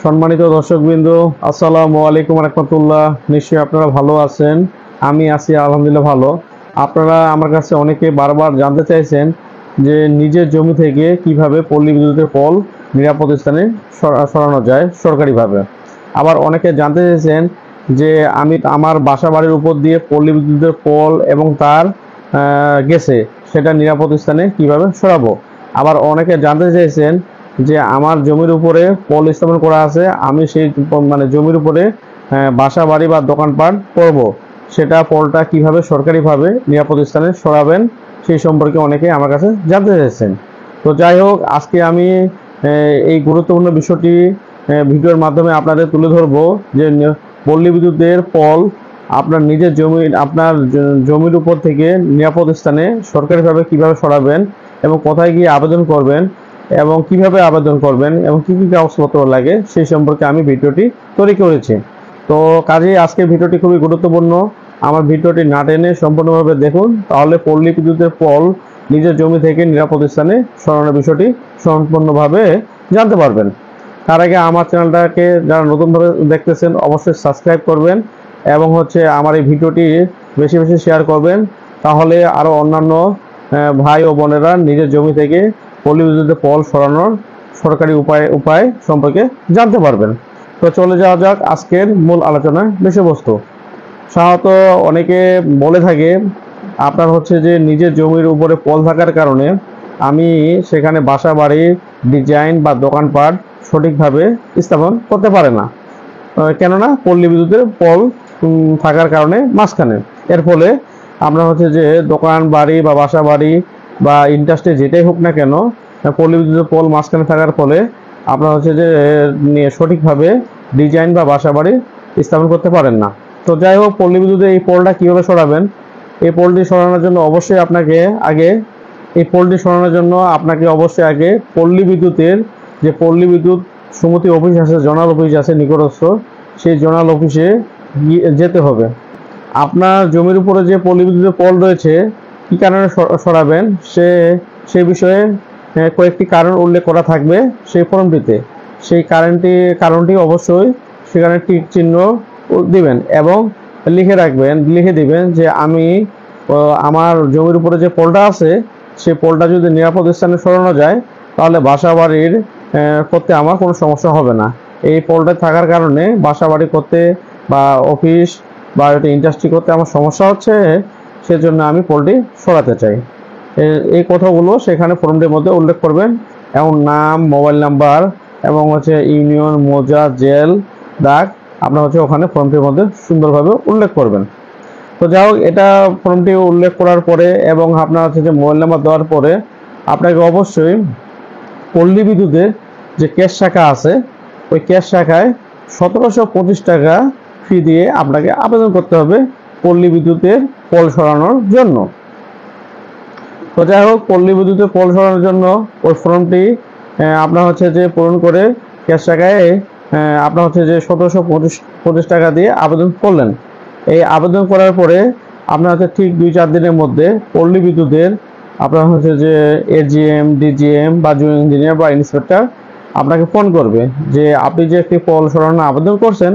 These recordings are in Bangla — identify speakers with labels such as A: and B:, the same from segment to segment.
A: সম্মানিত দর্শকবৃন্দ, আসসালামু আলাইকুম রাহমাতুল্লাহ। নিশ্চয়ই আপনারা ভালো আছেন। আমি আছি আলহামদুলিল্লাহ ভালো। আপনারা আমার কাছে অনেকে বারবার জানতে চাইছেন যে নিজের জমি থেকে কিভাবে পল্লী বিদ্যুতের পল নিরাপদ স্থানে সরানো যায় সরকারিভাবে। আবার অনেকে জানতে চাইছেন যে আমি আমার বাসা বাড়ির উপর দিয়ে পল্লী বিদ্যুতের পল এবং তার গেছে, সেটা নিরাপদ স্থানে কিভাবে সরাবো। আবার অনেকে জানতে চাইছেন যে আমার জমির উপরে পল স্থাপন করা আছে, আমি সেই জমির উপরে বাসা বাড়ি বা দোকানপাট করব, সেটা পলটা কিভাবে সরকারিভাবে নিরাপদ স্থানে সরাবেন সেই সম্পর্কে অনেকে আমার কাছে জানতে চাইছেন। তো যাই হোক, আজকে আমি এই গুরুত্বপূর্ণ বিষয়টি ভিডিওর মাধ্যমে আপনাদের তুলে ধরবো যে পল্লী বিদ্যুতের পল আপনার নিজের জমির উপর থেকে নিরাপদ স্থানে সরকারিভাবে কিভাবে সরাবেন এবং কোথায় গিয়ে আবেদন করবেন এবং কিভাবে আবেদন করবেন এবং কি কি কাগজপত্র লাগে সেই সম্পর্কে আমি ভিডিওটি তৈরি করেছি। তো কাজেই আজকের ভিডিওটি খুবই গুরুত্বপূর্ণ। আমার ভিডিওটি না টেনে সম্পূর্ণভাবে দেখুন, তাহলে পল্লী বিদ্যুতের পল নিজের জমি থেকে নিরাপদ স্থানে সরানোর বিষয়টি সম্পূর্ণভাবে জানতে পারবেন। তার আগে আমার চ্যানেলটাকে যারা নতুনভাবে দেখতেছেন অবশ্যই সাবস্ক্রাইব করবেন এবং আমার এই ভিডিওটি বেশি বেশি শেয়ার করবেন, তাহলে আরও অন্যান্য ভাই ও বোনেরা নিজের জমি থেকে পল্লী বিদ্যুতের পল সরানোর সরকারি উপায় সম্পর্কে জানতে পারবেন। তো চলে যাওয়া যাক আজকের মূল আলোচনার বিষয়বস্তু। সাধারণত অনেকে বলে থাকে আপনার যে নিজের জমির উপরে পল থাকার কারণে আমি সেখানে বাসা বাড়ির ডিজাইন বা দোকানপাট সঠিকভাবে স্থাপন করতে পারে না, কেননা পল্লী বিদ্যুতের পল থাকার কারণে মাঝখানে। এর ফলে আমরা যে দোকান বাড়ি বা বাসা বাড়ি বা ইন্ডাস্ট্রি যেটাই হোক না কেন, পল্লী বিদ্যুতের পোল মাঝখানে থাকার ফলে আপনার যে সঠিকভাবে ডিজাইন বা বাসা বাড়ি স্থাপন করতে পারেন না। তো যাই হোক, পল্লী বিদ্যুতের এই পোলটা কীভাবে সরাবেন, এই পোলটি সরানোর জন্য অবশ্যই আপনাকে আগে পল্লী বিদ্যুতের যে পল্লী বিদ্যুৎ সমিতি অফিস আছে, জোনাল অফিস আছে নিকটস্থ, সেই জোনাল অফিসে যেতে হবে। আপনার জমির উপরে যে পল্লী বিদ্যুতের পোল রয়েছে কী কারণে সরাবেন সে বিষয়ে কয়েকটি কারণ উল্লেখ করা থাকবে সেই ফর্মটিতে। সেই কারণটি অবশ্যই সেখানে টিক চিহ্ন দিবেন এবং লিখে দিবেন যে আমি আমার জমির উপরে যে পোলটা আছে সেই পোলটা যদি নিরাপদ স্থানে সরানো যায় তাহলে বাসা বাড়ির করতে আমার কোনো সমস্যা হবে না। এই পোলটা থাকার কারণে বাসা বাড়ি করতে বা অফিস বা ইন্ডাস্ট্রি করতে আমার সমস্যা হচ্ছে, সেজন্য আমি পোলটি সরাতে চাই। এই কথাগুলো সেখানে ফর্মটির মধ্যে উল্লেখ করবেন এবং নাম, মোবাইল নাম্বার এবং ইউনিয়ন, মৌজা, জেল, ডাক আপনার ওখানে ফর্মটির মধ্যে সুন্দরভাবে উল্লেখ করবেন। তো যাই হোক, এটা ফর্মটি উল্লেখ করার পরে এবং আপনার যে মোবাইল নাম্বার দেওয়ার পরে আপনাকে অবশ্যই পল্লী বিদ্যুতের যে ক্যাশ শাখা আছে ওই ক্যাশ শাখায় 1725 টাকা ফি দিয়ে আপনাকে আবেদন করতে হবে পল্লী বিদ্যুতের পল সরানোর জন্য। তো যাই হোক, পল্লী বিদ্যুতের পল সরানোর জন্য ওই ফর্মটি আপনার যে পূরণ করে ক্যাশ টাকায় আপনার যে 1725 টাকা দিয়ে আবেদন করলেন। এই আবেদন করার পরে আপনার ঠিক 2-4 দিনের মধ্যে পল্লী বিদ্যুতের আপনার যে এজিএম, ডিজিএম বা জুনিয়র ইঞ্জিনিয়ার বা ইন্সপেক্টর আপনাকে ফোন করবে যে আপনি যে একটি পল সরানোর আবেদন করছেন,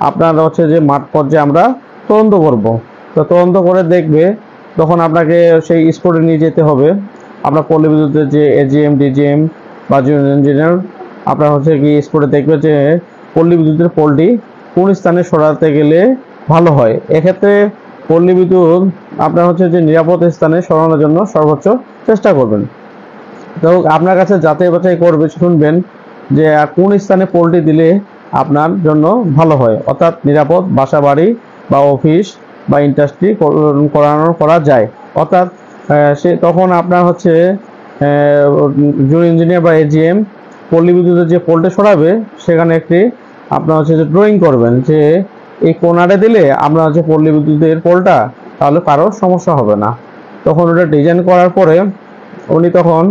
A: আপনার যে মাঠ পর্যায়ে আমরা তদন্ত করব। তো তদন্ত করে দেখবে, তখন আপনাকে সেই স্পটে নিয়ে যেতে হবে। আপনার পল্লী বিদ্যুতের যে এজিএম, ডিজিএম বা জুনিয়র ইঞ্জিনিয়ার আপনার গিয়ে স্পটে দেখবে যে পল্লী বিদ্যুতের পোলটি কোন স্থানে সরাতে গেলে ভালো হয়। এক্ষেত্রে পল্লী বিদ্যুৎ আপনার যে নিরাপদ স্থানে সরানোর জন্য সর্বোচ্চ চেষ্টা করবেন। তো আপনার কাছে যাচাই বাছাই করবে, শুনবেন যে কোন স্থানে পোলটি দিলে আপনার জন্য ভালো হয়, অর্থাৎ নিরাপদ বাসা বাড়ি বা অফিস বা ইন্ডাস্ট্রি করা যায়। অর্থাৎ তখন আপনার জুনিয়র ইঞ্জিনিয়ার বা এজিএম পল্লী বিদ্যুতের যে পোলটা সরাবে সেখানে একটি আপনার যে ড্রয়িং করবেন যে এই কোণারে দিলে আমরা পল্লী বিদ্যুতের পোলটা, তাহলে কারো সমস্যা হবে না। তখন ওটা ডিজাইন করার পরে উনি তখন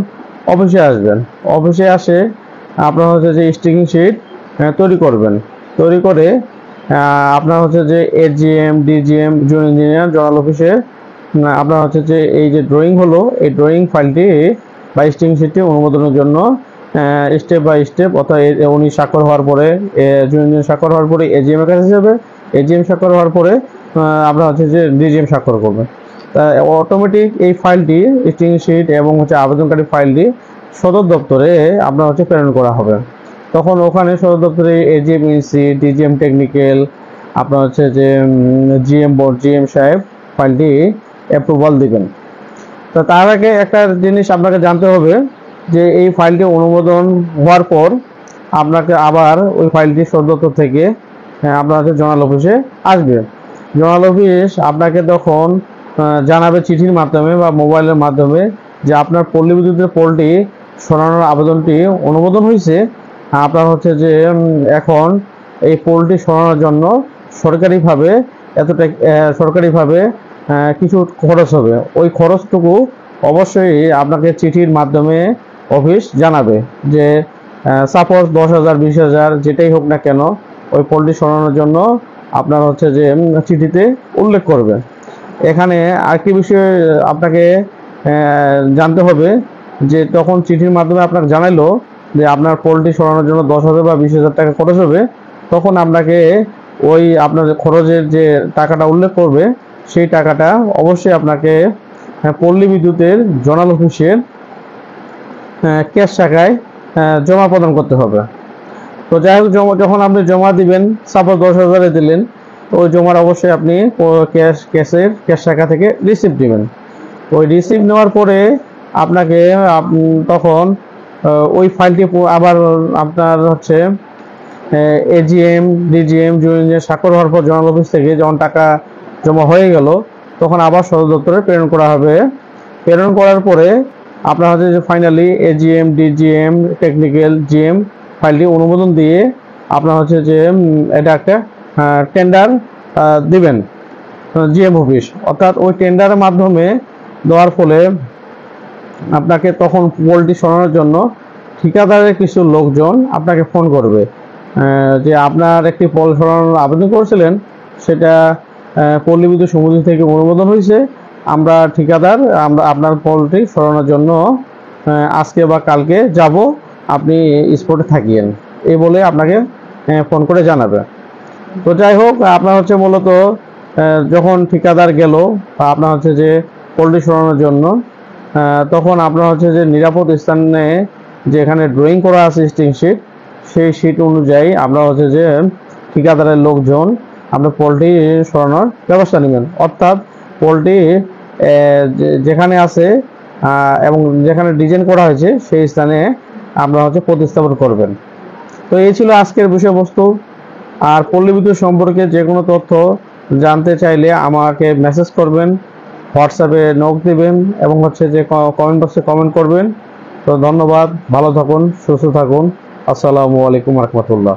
A: অফিসে আসবেন। অফিসে আসে আপনার যে স্টিকিং শিট তৈরি করবেন। তৈরি করে আপনার যে AGM, DGM, junior engineer zonal অফিসে আপনার যে এই যে ড্রয়িং হলো, এই ড্রয়িং ফাইলটি বা স্টিকিং শিটটি অনুমোদনের জন্য স্টেপ বাই স্টেপ, অর্থাৎ উনি স্বাক্ষর হওয়ার পরে স্বাক্ষর হওয়ার পরে এজিএম এর কাছে যাবে, এজিএম স্বাক্ষর হওয়ার পরে আপনার হচ্ছে যে ডিজিএম স্বাক্ষর করবে। তা অটোমেটিক এই ফাইলটি স্টিং শিট এবং হচ্ছে আবেদনকারী ফাইলটি সদর দপ্তরে আপনার হচ্ছে প্রেরণ করা হবে। তখন ওখানে সদর দপ্তরে এজিএম ইনসি, ডিজিএম টেকনিক্যাল, আপনার হচ্ছে যে জিএম বোর্ড, জিএম সাহেব ফাইলটি অ্যাপ্রুভাল দিবেন। তো তার আগে একটা জিনিস আপনাকে জানতে হবে যে এই ফাইলটি অনুমোদন হওয়ার পর আপনাকে আবার ওই ফাইলটি সদর দপ্তর থেকে আপনার হচ্ছে জোনাল অফিসে আসবে। জোনাল অফিস আপনাকে তখন জানাবে চিঠির মাধ্যমে বা মোবাইলের মাধ্যমে যে আপনার পল্লী বিদ্যুতের পোলটি সরানোর আবেদনটি অনুমোদন হয়েছে। আপনার হচ্ছে যে এখন এই পোলটি সরানোর জন্য সরকারিভাবে সরকারিভাবে কিছু খরচ হবে। ওই খরচটুকু অবশ্যই আপনাকে চিঠির মাধ্যমে অফিস জানাবে যে সাপোজ 10,000, 20,000 যেটাই হোক না কেন, ওই পোলটি সরানোর জন্য আপনার হচ্ছে যে চিঠিতে উল্লেখ করবে। এখানে আরেকটি বিষয় আপনাকে জানতে হবে যে তখন চিঠির মাধ্যমে আপনাকে জানাইলো যে আপনার পোলটি সরানোর জন্য 10,000 বা 20,000 টাকা খরচ হবে, তখন আপনাকে ওই আপনার খরচের যে টাকাটা উল্লেখ করবে সেই টাকাটা অবশ্যই আপনাকে পল্লী বিদ্যুতের জোনাল অফিসের ক্যাশ টাকায় জমা প্রদান করতে হবে। তো যাই হোক, যখন আপনি জমা দিবেন, সাপোজ 10,000 দিলেন, ওই জমার অবশ্যই আপনি ক্যাশ টাকা থেকে রিসিপ্ট দিবেন। ওই রিসিপ্ট নেওয়ার পরে আপনাকে তখন ওই ফাইলটি আবার আপনার হচ্ছে এজিএম, ডিজিএম স্বাক্ষর হওয়ার পর জোনাল অফিস থেকে যখন টাকা জমা হয়ে গেল, তখন আবার সদর দপ্তরে প্রেরণ করা হবে। প্রেরণ করার পরে আপনার হচ্ছে যে finally AGM, DGM, technical, GM ফাইলটি অনুমোদন দিয়ে আপনার হচ্ছে যে এটা একটা টেন্ডার দিবেন জিএম অফিস। অর্থাৎ ওই টেন্ডারের মাধ্যমে দেওয়ার ফলে আপনাকে তখন পোলটি সরানোর জন্য ঠিকাদারের কিছু লোকজন আপনাকে ফোন করবে যে আপনার একটি পোল সরানোর আবেদন করেছিলেন, সেটা পল্লী বিদ্যুৎ সমিতি থেকে অনুমোদন হয়েছে, আমরা ঠিকাদার, আমরা আপনার পোলটি সরানোর জন্য আজকে বা কালকে যাব, আপনি স্পটে থাকিয়েন, এই বলে আপনাকে ফোন করে জানাবে। তো যাই হোক, আপনার হচ্ছে মূলত যখন ঠিকাদার গেল বা আপনার হচ্ছে যে পোলট্রি সরানোর জন্য, তখন আপনার হচ্ছে যে নিরাপদ স্থানে যেখানে ড্রয়িং করা আছে স্টিং শিট, সেই শিট অনুযায়ী আপনার হচ্ছে যে ঠিকাদারের লোকজন আপনার পোলট্রি সরানোর ব্যবস্থা নেবেন। অর্থাৎ পোলট্রি যেখানে আছে এবং যেখানে ডিজাইন করা হয়েছে সেই স্থানে আপনারা হচ্ছে প্রতিস্থাপন করবেন। তো এই ছিল আজকের বিষয়বস্তু। আর পল্লী বিদ্যুৎ সম্পর্কে যে কোনো তথ্য জানতে চাইলে আমাকে মেসেজ করবেন, হোয়াটসঅ্যাপে নক দিবেন এবং হচ্ছে যে কমেন্ট বক্সে কমেন্ট করবেন। তো ধন্যবাদ, ভালো থাকুন, সুস্থ থাকুন। আসসালামু আলাইকুম রহমতুল্লাহ।